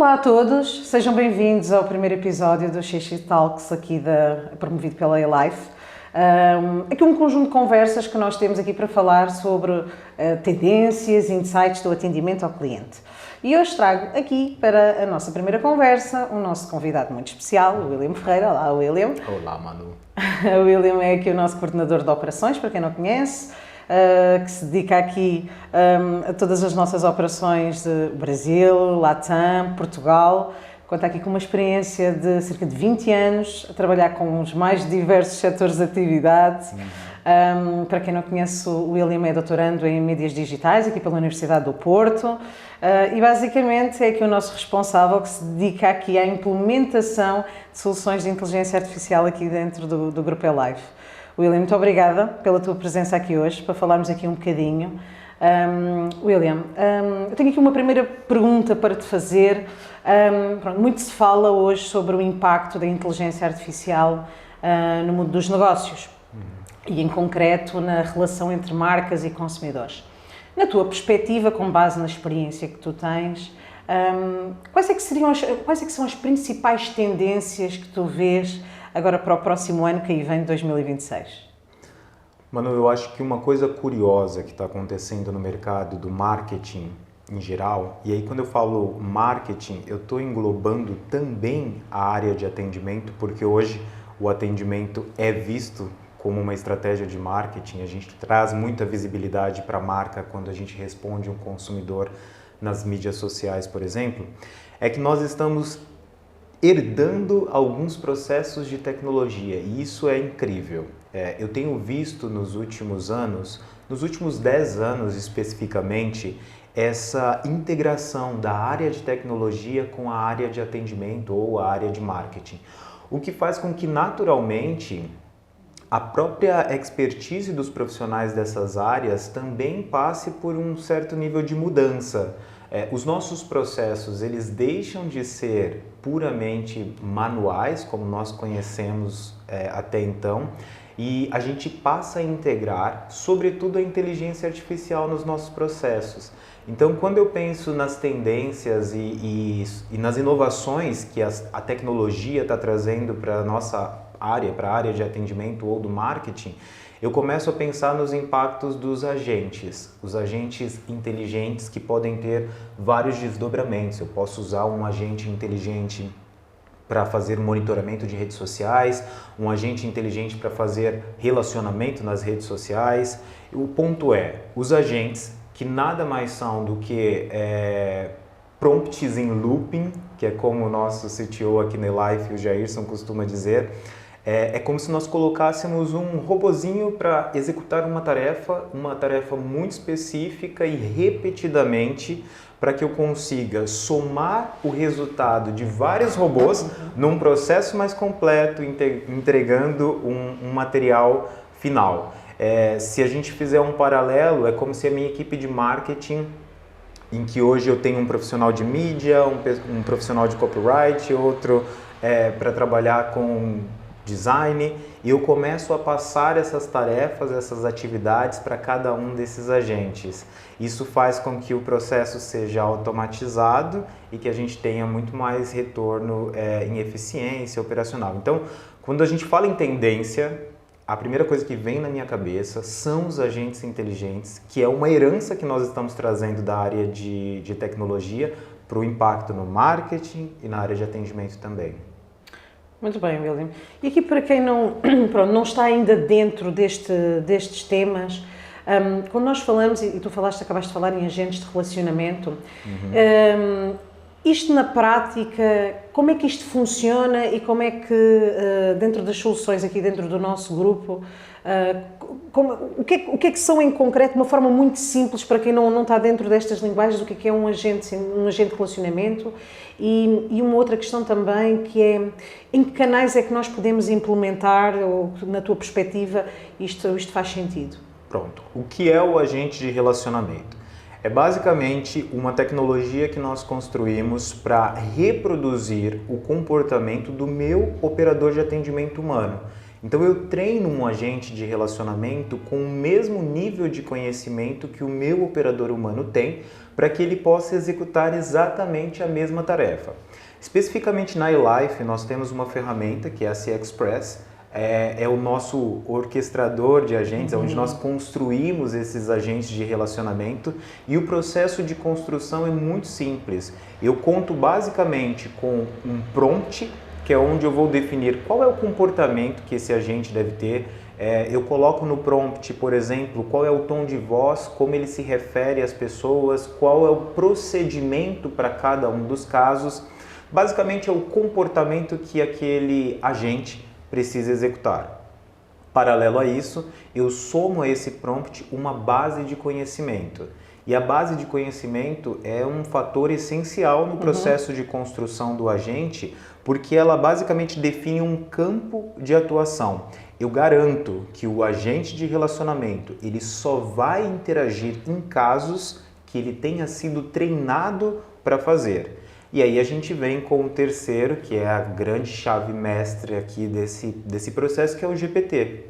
Olá a todos, sejam bem-vindos ao primeiro episódio do Xixi Talks, promovido pela A-Life. Aqui um conjunto de conversas que nós temos aqui para falar sobre tendências e insights do atendimento ao cliente. E hoje trago aqui para a nossa primeira conversa um nosso convidado muito especial, o William Ferreira. Olá, William. Olá, Manu. O William é aqui o nosso coordenador de operações, para quem não conhece, que se dedica aqui a todas as nossas operações de Brasil, Latam, Portugal. Conta aqui com uma experiência de cerca de 20 anos a trabalhar com os mais diversos setores de atividade. Para quem não conhece, o William é doutorando em mídias digitais aqui pela Universidade do Porto e basicamente é aqui o nosso responsável que se dedica aqui à implementação de soluções de inteligência artificial aqui dentro do Grupo A-Life. William, muito obrigada pela tua presença aqui hoje, para falarmos aqui um bocadinho. William, eu tenho aqui uma primeira pergunta para te fazer. Muito se fala hoje sobre o impacto da inteligência artificial no mundo dos negócios e, em concreto, na relação entre marcas e consumidores. Na tua perspectiva, com base na experiência que tu tens, quais é que são as principais tendências que tu vês agora para o próximo ano que aí vem, 2026? Manu, eu acho que uma coisa curiosa que está acontecendo no mercado do marketing em geral, e aí quando eu falo marketing, eu estou englobando também a área de atendimento, porque hoje o atendimento é visto como uma estratégia de marketing. A gente traz muita visibilidade para a marca quando a gente responde um consumidor nas mídias sociais, por exemplo, é que nós estamos herdando alguns processos de tecnologia, e isso é incrível. Eu tenho visto nos últimos anos, nos últimos 10 anos especificamente, essa integração da área de tecnologia com a área de atendimento ou a área de marketing, o que faz com que naturalmente a própria expertise dos profissionais dessas áreas também passe por um certo nível de mudança. Os nossos processos, eles deixam de ser puramente manuais, como nós conhecemos até então, e a gente passa a integrar, sobretudo, a inteligência artificial nos nossos processos. Então, quando eu penso nas tendências e nas inovações que a tecnologia está trazendo para a nossa área, para a área de atendimento ou do marketing, eu começo a pensar nos impactos dos agentes, os agentes inteligentes que podem ter vários desdobramentos. Eu posso usar um agente inteligente para fazer monitoramento de redes sociais, um agente inteligente para fazer relacionamento nas redes sociais. O ponto é, os agentes, que nada mais são do que prompts em looping, que é como o nosso CTO aqui na A-Life, o Jairson, costuma dizer, é como se nós colocássemos um robozinho para executar uma tarefa muito específica e repetidamente, para que eu consiga somar o resultado de vários robôs num processo mais completo, entregando um material final. Se a gente fizer um paralelo, é como se a minha equipe de marketing, em que hoje eu tenho um profissional de mídia, um profissional de copyright, outro para trabalhar com design, e eu começo a passar essas tarefas, essas atividades para cada um desses agentes. Isso faz com que o processo seja automatizado e que a gente tenha muito mais retorno em eficiência operacional. Então, quando a gente fala em tendência, a primeira coisa que vem na minha cabeça são os agentes inteligentes, que é uma herança que nós estamos trazendo da área de tecnologia para o impacto no marketing e na área de atendimento também. Muito bem, William. E aqui para quem não está ainda dentro destes temas, quando nós falamos, e tu acabaste de falar em agentes de relacionamento, isto na prática, como é que isto funciona e como é que dentro das soluções aqui dentro do nosso grupo, o que é que são em concreto, de uma forma muito simples para quem não está dentro destas linguagens, o que é um agente de relacionamento e uma outra questão também que é em que canais é que nós podemos implementar ou na tua perspectiva isto faz sentido? Pronto. O que é o agente de relacionamento? É basicamente uma tecnologia que nós construímos para reproduzir o comportamento do meu operador de atendimento humano. Então eu treino um agente de relacionamento com o mesmo nível de conhecimento que o meu operador humano tem, para que ele possa executar exatamente a mesma tarefa. Especificamente na eLife, nós temos uma ferramenta que é a CXpress, é o nosso orquestrador de agentes, onde nós construímos esses agentes de relacionamento, e o processo de construção é muito simples. Eu conto basicamente com um prompt, que é onde eu vou definir qual é o comportamento que esse agente deve ter. Eu coloco no prompt, por exemplo, qual é o tom de voz, como ele se refere às pessoas, qual é o procedimento para cada um dos casos. Basicamente é o comportamento que aquele agente precisa executar. Paralelo a isso, eu somo a esse prompt uma base de conhecimento. E a base de conhecimento é um fator essencial no processo de construção do agente, porque ela basicamente define um campo de atuação. Eu garanto que o agente de relacionamento ele só vai interagir em casos que ele tenha sido treinado para fazer. E aí a gente vem com o terceiro, que é a grande chave mestre aqui desse processo, que é o GPT.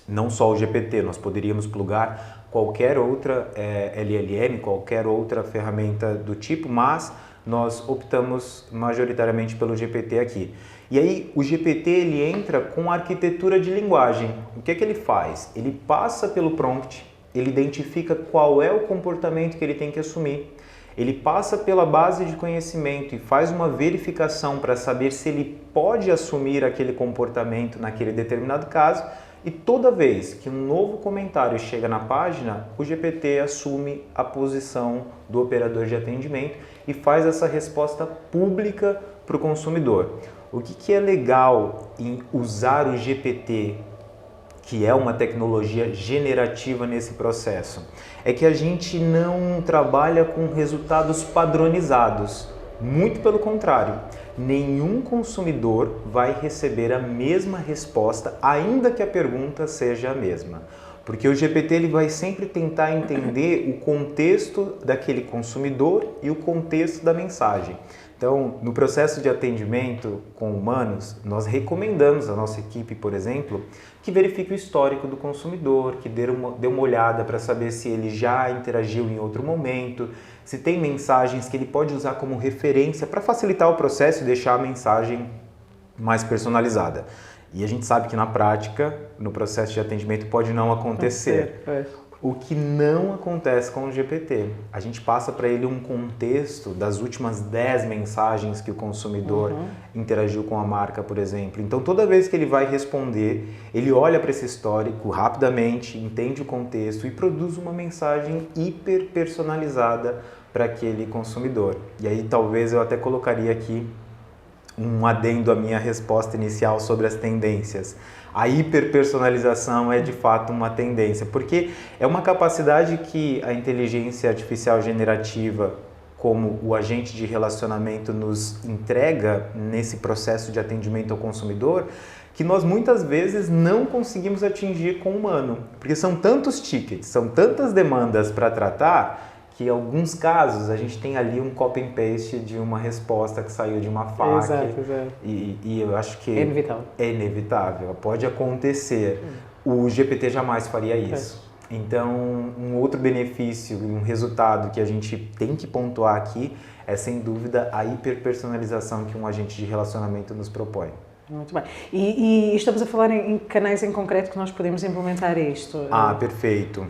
Não só o GPT, nós poderíamos plugar qualquer outra LLM, qualquer outra ferramenta do tipo, mas nós optamos majoritariamente pelo GPT aqui. E aí o GPT ele entra com arquitetura de linguagem. O que é que ele faz? Ele passa pelo prompt, ele identifica qual é o comportamento que ele tem que assumir. Ele passa pela base de conhecimento e faz uma verificação para saber se ele pode assumir aquele comportamento naquele determinado caso, e toda vez que um novo comentário chega na página, o GPT assume a posição do operador de atendimento e faz essa resposta pública para o consumidor. O que é legal em usar o GPT, que é uma tecnologia generativa nesse processo, é que a gente não trabalha com resultados padronizados. Muito pelo contrário, nenhum consumidor vai receber a mesma resposta, ainda que a pergunta seja a mesma. Porque o GPT ele vai sempre tentar entender o contexto daquele consumidor e o contexto da mensagem. Então, no processo de atendimento com humanos, nós recomendamos à nossa equipe, por exemplo, que verifique o histórico do consumidor, que dê uma olhada para saber se ele já interagiu em outro momento, se tem mensagens que ele pode usar como referência para facilitar o processo e deixar a mensagem mais personalizada. E a gente sabe que na prática, no processo de atendimento, pode não acontecer. O que não acontece com o GPT. A gente passa para ele um contexto das últimas 10 mensagens que o consumidor interagiu com a marca, por exemplo. Então, toda vez que ele vai responder, ele olha para esse histórico rapidamente, entende o contexto e produz uma mensagem hiper personalizada para aquele consumidor. E aí, talvez eu até colocaria aqui um adendo à minha resposta inicial sobre as tendências. A hiperpersonalização é de fato uma tendência, porque é uma capacidade que a inteligência artificial generativa, como o agente de relacionamento, nos entrega nesse processo de atendimento ao consumidor, que nós muitas vezes não conseguimos atingir com o humano, porque são tantos tickets, são tantas demandas para tratar, que em alguns casos a gente tem ali um copy and paste de uma resposta que saiu de uma FAQ. Exato. E eu acho que é inevitável. É inevitável, pode acontecer. O GPT jamais faria isso. Então, um outro benefício, um resultado que a gente tem que pontuar aqui é, sem dúvida, a hiperpersonalização que um agente de relacionamento nos propõe. Muito bem. E estamos a falar em canais em concreto que nós podemos implementar isto? Perfeito.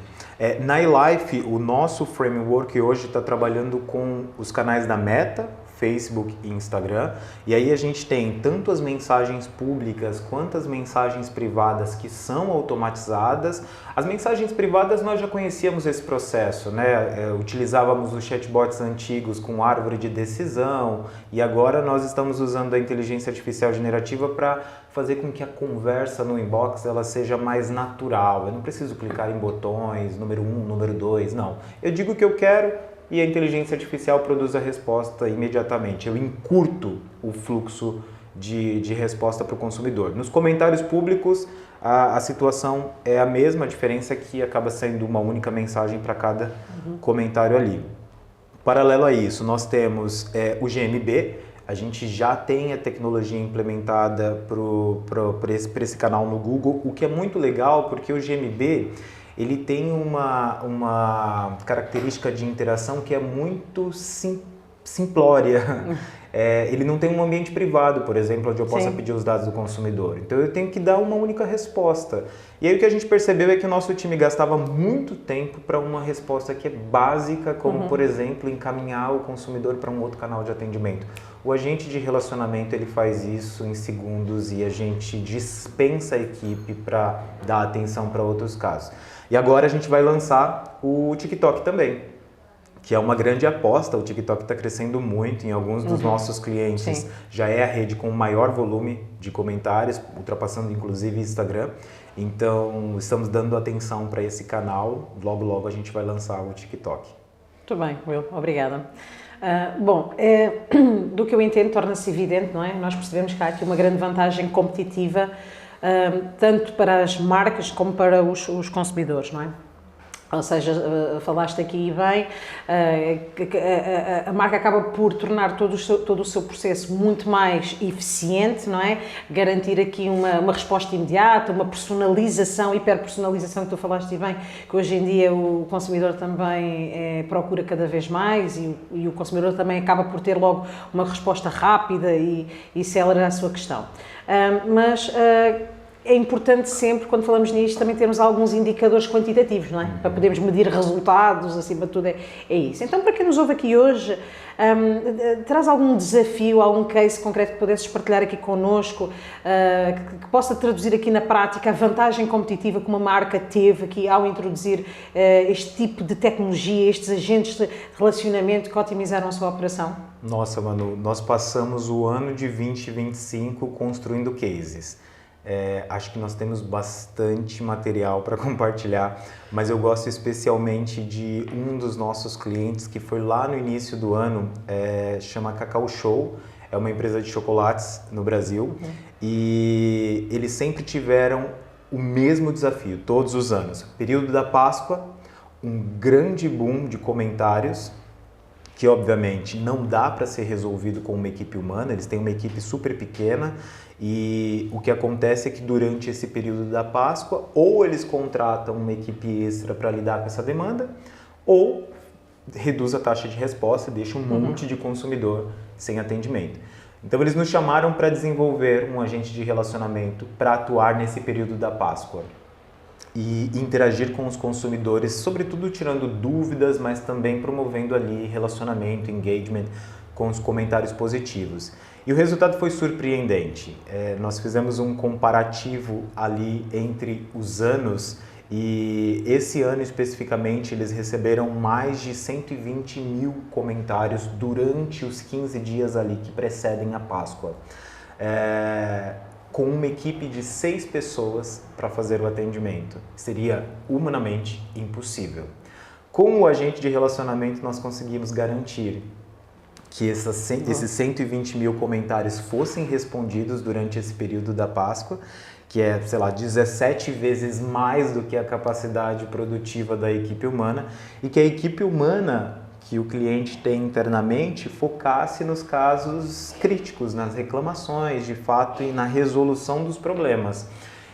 Na eLife, o nosso framework hoje está trabalhando com os canais da Meta, Facebook e Instagram, e aí a gente tem tanto as mensagens públicas quanto as mensagens privadas que são automatizadas. As mensagens privadas nós já conhecíamos esse processo, né? Utilizávamos os chatbots antigos com árvore de decisão e agora nós estamos usando a inteligência artificial generativa para fazer com que a conversa no inbox ela seja mais natural. Eu não preciso clicar em botões, número 1, número 2, não. Eu digo o que eu quero e a inteligência artificial produz a resposta imediatamente. Eu encurto o fluxo de resposta para o consumidor. Nos comentários públicos, a situação é a mesma, a diferença é que acaba sendo uma única mensagem para cada comentário ali. Paralelo a isso, nós temos o GMB, A gente já tem a tecnologia implementada para esse canal no Google, o que é muito legal porque o GMB ele tem uma característica de interação que é muito simplória. Ele não tem um ambiente privado, por exemplo, onde eu possa pedir os dados do consumidor. Então eu tenho que dar uma única resposta. E aí o que a gente percebeu é que o nosso time gastava muito tempo para uma resposta que é básica, como por exemplo, encaminhar o consumidor para um outro canal de atendimento. O agente de relacionamento ele faz isso em segundos e a gente dispensa a equipe para dar atenção para outros casos. E agora a gente vai lançar o TikTok também, que é uma grande aposta. O TikTok está crescendo muito, em alguns dos nossos clientes já é a rede com o maior volume de comentários, ultrapassando inclusive Instagram. Então estamos dando atenção para esse canal, logo a gente vai lançar o TikTok. Muito bem, Will, obrigada. Do que eu entendo, torna-se evidente, não é? Nós percebemos que há aqui uma grande vantagem competitiva, tanto para as marcas como para os consumidores, não é? Ou seja, falaste aqui bem, a marca acaba por tornar todo o seu processo muito mais eficiente, não é? Garantir aqui uma resposta imediata, uma personalização, hiperpersonalização que tu falaste bem, que hoje em dia o consumidor também procura cada vez mais e o consumidor também acaba por ter logo uma resposta rápida e célere à sua questão. É importante sempre, quando falamos nisto, também termos alguns indicadores quantitativos, não é? Para podermos medir resultados, acima de tudo é isso. Então, para quem nos ouve aqui hoje, traz algum desafio, algum case concreto que pudesses partilhar aqui connosco, que possa traduzir aqui na prática a vantagem competitiva que uma marca teve aqui ao introduzir este tipo de tecnologia, estes agentes de relacionamento que otimizaram a sua operação? Nossa, Manu, nós passamos o ano de 2025 construindo cases. Acho que nós temos bastante material para compartilhar, mas eu gosto especialmente de um dos nossos clientes que foi lá no início do ano, chama Cacau Show, é uma empresa de chocolates no Brasil e eles sempre tiveram o mesmo desafio, todos os anos. Período da Páscoa, um grande boom de comentários, que obviamente não dá para ser resolvido com uma equipe humana, eles têm uma equipe super pequena e o que acontece é que durante esse período da Páscoa ou eles contratam uma equipe extra para lidar com essa demanda ou reduz a taxa de resposta e deixa um monte de consumidor sem atendimento. Então eles nos chamaram para desenvolver um agente de relacionamento para atuar nesse período da Páscoa e interagir com os consumidores, sobretudo tirando dúvidas, mas também promovendo ali relacionamento, engagement com os comentários positivos. E o resultado foi surpreendente. Nós fizemos um comparativo ali entre os anos e esse ano especificamente eles receberam mais de 120 mil comentários durante os 15 dias ali que precedem a Páscoa. Com uma equipe de 6 pessoas para fazer o atendimento. Seria humanamente impossível. Com o agente de relacionamento, nós conseguimos garantir que esses 120 mil comentários fossem respondidos durante esse período da Páscoa, que é, 17 vezes mais do que a capacidade produtiva da equipe humana, e que a equipe humana que o cliente tem internamente focasse nos casos críticos, nas reclamações, de fato, e na resolução dos problemas.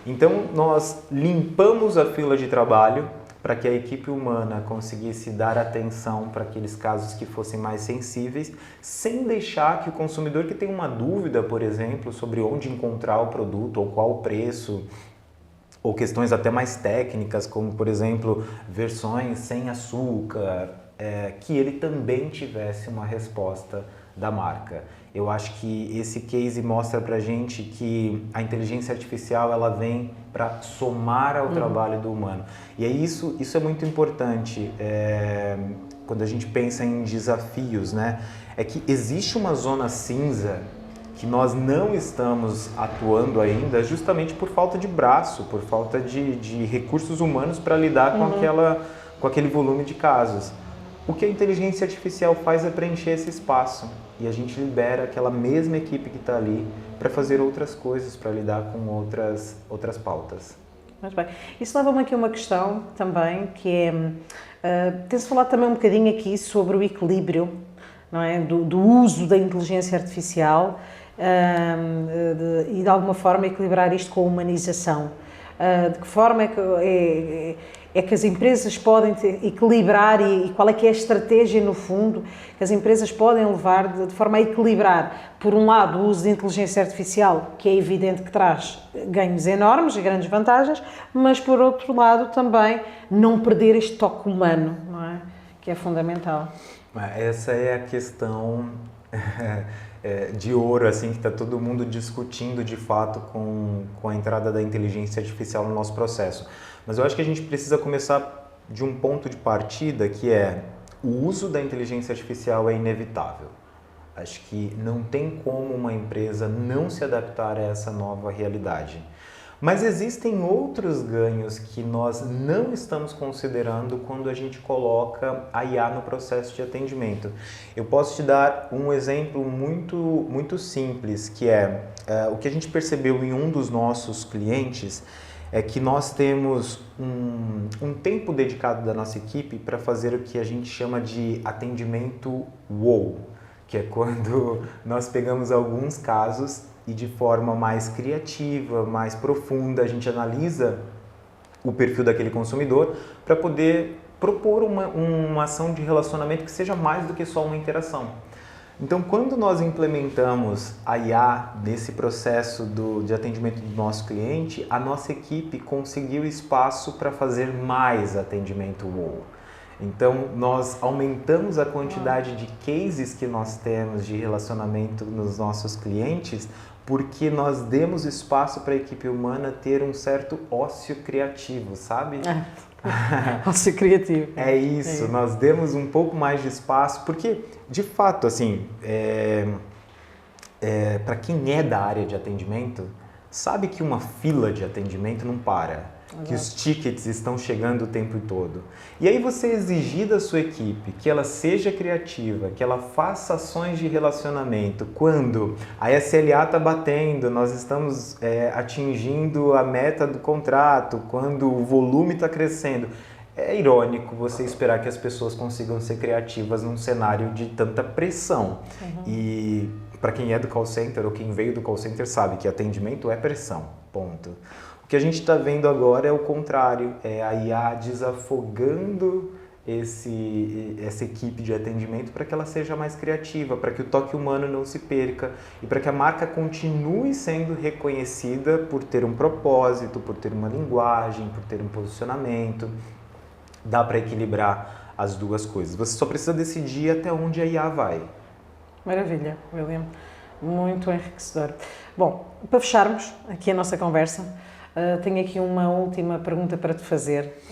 Então, nós limpamos a fila de trabalho para que a equipe humana conseguisse dar atenção para aqueles casos que fossem mais sensíveis, sem deixar que o consumidor que tem uma dúvida, por exemplo, sobre onde encontrar o produto ou qual o preço, ou questões até mais técnicas, como, por exemplo, versões sem açúcar, que ele também tivesse uma resposta da marca. Eu acho que esse case mostra pra gente que a inteligência artificial ela vem para somar ao trabalho do humano. E é isso é muito importante quando a gente pensa em desafios, né? É que existe uma zona cinza que nós não estamos atuando ainda justamente por falta de braço, por falta de recursos humanos para lidar com aquele volume de casos. O que a inteligência artificial faz é preencher esse espaço e a gente libera aquela mesma equipe que está ali para fazer outras coisas, para lidar com outras pautas. Muito bem. Isso leva-me aqui a uma questão também, que é, tem-se falado também um bocadinho aqui sobre o equilíbrio não é? Do uso da inteligência artificial e de alguma forma equilibrar isto com a humanização. De que forma é que as empresas podem equilibrar e qual é que é a estratégia, no fundo, que as empresas podem levar de forma a equilibrar, por um lado, o uso de inteligência artificial, que é evidente que traz ganhos enormes e grandes vantagens, mas, por outro lado, também não perder este toque humano, não é? Que é fundamental. Essa é a questão de ouro, assim, que está todo mundo discutindo de fato com a entrada da inteligência artificial no nosso processo. Mas eu acho que a gente precisa começar de um ponto de partida que é o uso da inteligência artificial é inevitável. Acho que não tem como uma empresa não se adaptar a essa nova realidade. Mas existem outros ganhos que nós não estamos considerando quando a gente coloca a IA no processo de atendimento. Eu posso te dar um exemplo muito simples, que é o que a gente percebeu em um dos nossos clientes, é que nós temos um tempo dedicado da nossa equipe para fazer o que a gente chama de atendimento wow, que é quando nós pegamos alguns casos e de forma mais criativa, mais profunda, a gente analisa o perfil daquele consumidor para poder propor uma ação de relacionamento que seja mais do que só uma interação. Então, quando nós implementamos a IA nesse processo de atendimento do nosso cliente, a nossa equipe conseguiu espaço para fazer mais atendimento wow. Então, nós aumentamos a quantidade de cases que nós temos de relacionamento nos nossos clientes, porque nós demos espaço para a equipe humana ter um certo ócio criativo, sabe? Ócio criativo. É isso, nós demos um pouco mais de espaço, porque, de fato, assim, para quem é da área de atendimento, sabe que uma fila de atendimento não para. Que os tickets estão chegando o tempo todo. E aí você exigir da sua equipe que ela seja criativa, que ela faça ações de relacionamento quando a SLA está batendo, nós estamos atingindo a meta do contrato, quando o volume está crescendo. É irônico você esperar que as pessoas consigam ser criativas num cenário de tanta pressão. Uhum. E para quem é do call center ou quem veio do call center sabe que atendimento é pressão, ponto. O que a gente está vendo agora é o contrário, é a IA desafogando essa equipe de atendimento para que ela seja mais criativa, para que o toque humano não se perca e para que a marca continue sendo reconhecida por ter um propósito, por ter uma linguagem, por ter um posicionamento. Dá para equilibrar as duas coisas. Você só precisa decidir até onde a IA vai. Maravilha, William. Muito enriquecedor. Bom, para fecharmos aqui a nossa conversa, tenho aqui uma última pergunta para te fazer.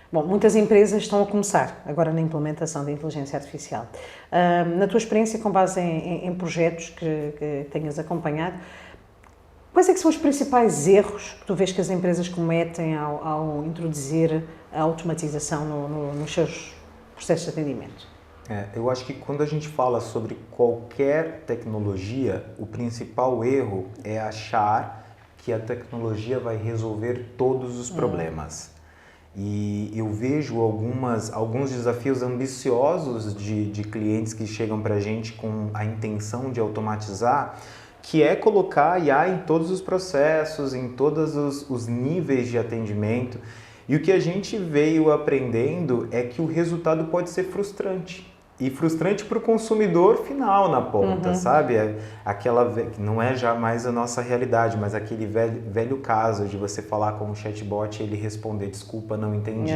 Bom, muitas empresas estão a começar agora na implementação da inteligência artificial. Na tua experiência, com base em projetos que tenhas acompanhado, quais é que são os principais erros que tu vês que as empresas cometem ao introduzir a automatização nos seus processos de atendimento? Eu acho que quando a gente fala sobre qualquer tecnologia, o principal erro é achar que a tecnologia vai resolver todos os problemas. E eu vejo alguns desafios ambiciosos de clientes que chegam para a gente com a intenção de automatizar, que é colocar a IA em todos os processos, em todos os níveis de atendimento. E o que a gente veio aprendendo é que o resultado pode ser frustrante. E frustrante para o consumidor final na ponta, sabe? Não é jamais a nossa realidade, mas aquele velho caso de você falar com o chatbot e ele responder, desculpa, não entendi.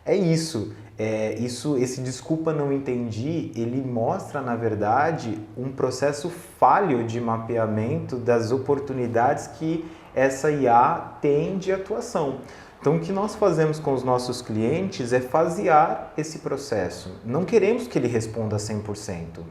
É isso. Esse desculpa, não entendi, ele mostra, na verdade, um processo falho de mapeamento das oportunidades que essa IA tem de atuação. Então, o que nós fazemos com os nossos clientes é fasear esse processo. Não queremos que ele responda 100%.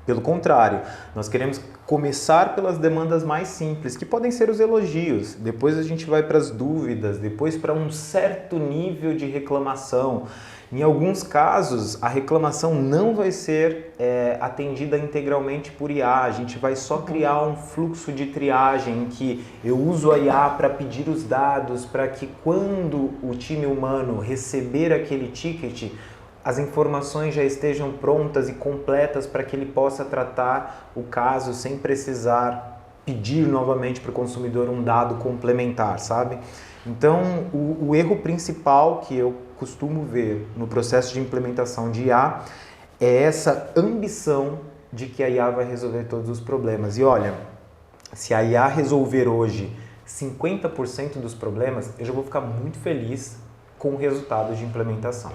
Pelo contrário, nós queremos começar pelas demandas mais simples, que podem ser os elogios. Depois a gente vai para as dúvidas, depois para um certo nível de reclamação. Em alguns casos, a reclamação não vai ser atendida integralmente por IA. A gente vai só criar um fluxo de triagem em que eu uso a IA para pedir os dados, para que quando o time humano receber aquele ticket, as informações já estejam prontas e completas para que ele possa tratar o caso sem precisar pedir novamente para o consumidor um dado complementar, sabe? Então, o erro principal que eu costumo ver no processo de implementação de IA é essa ambição de que a IA vai resolver todos os problemas. E olha, se a IA resolver hoje 50% dos problemas, eu já vou ficar muito feliz com o resultado de implementação.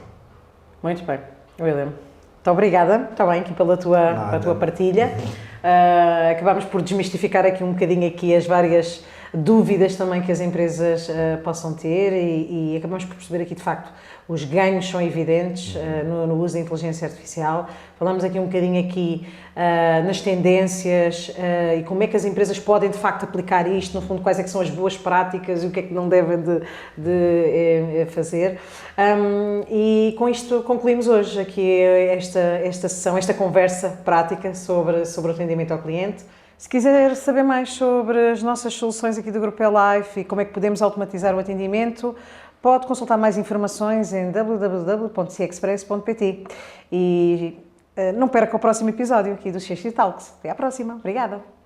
Muito bem, William. Muito obrigada, está bem, aqui pela tua partilha. Acabámos por desmistificar aqui um bocadinho aqui as várias dúvidas também que as empresas possam ter e acabamos por perceber aqui de facto os ganhos são evidentes no uso da inteligência artificial. Falamos aqui um bocadinho aqui nas tendências e como é que as empresas podem de facto aplicar isto, no fundo quais é que são as boas práticas e o que é que não devem de fazer. E com isto concluímos hoje aqui esta sessão, esta conversa prática sobre o atendimento ao cliente. Se quiser saber mais sobre as nossas soluções aqui do Grupo Life e como é que podemos automatizar o atendimento, pode consultar mais informações em www.cexpress.pt e não perca o próximo episódio aqui do CX Talks. Até à próxima. Obrigada.